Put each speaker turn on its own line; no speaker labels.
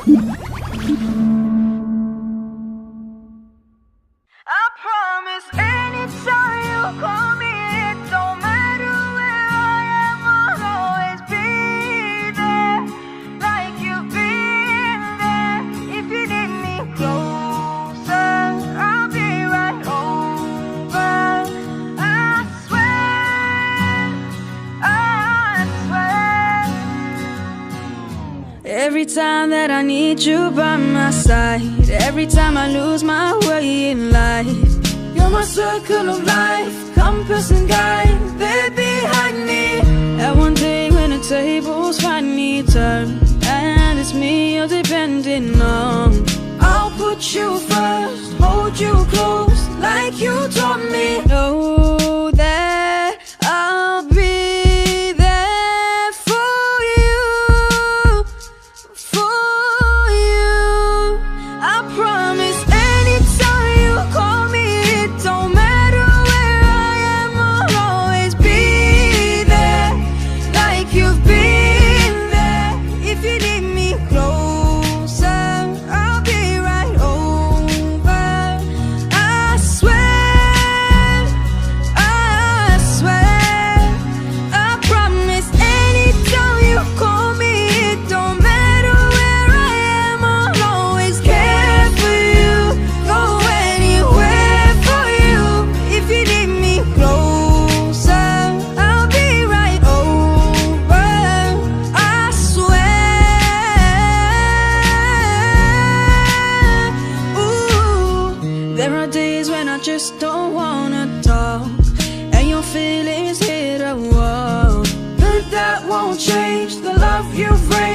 I promise anytime you call me, it don't matter where I am, I'll always be there, like you've been there. If you need me closer, I'll be right over. I swear, I swear. Every time that I need you by my side, every time I lose my way in life, you're my circle of life, compass and guide, there behind me. That one day when the tables finally turn, and it's me you're depending on, I'll put you first, hold you close, like you taught me. Know that I'll be there for you, for you. I promise anytime you call me, it don't matter where I am, I'll always be there, like you've been there. If you need me closer, I'll be right over. I swear, I swear. I promise anytime you call me, it don't matter where I am, I'll always care for you, go anywhere for you. If you need me closer, I'll be right over. I swear. Ooh, there are days when I just don't wanna talk, and your feelings hit a wall, but that won't change the love you've raised.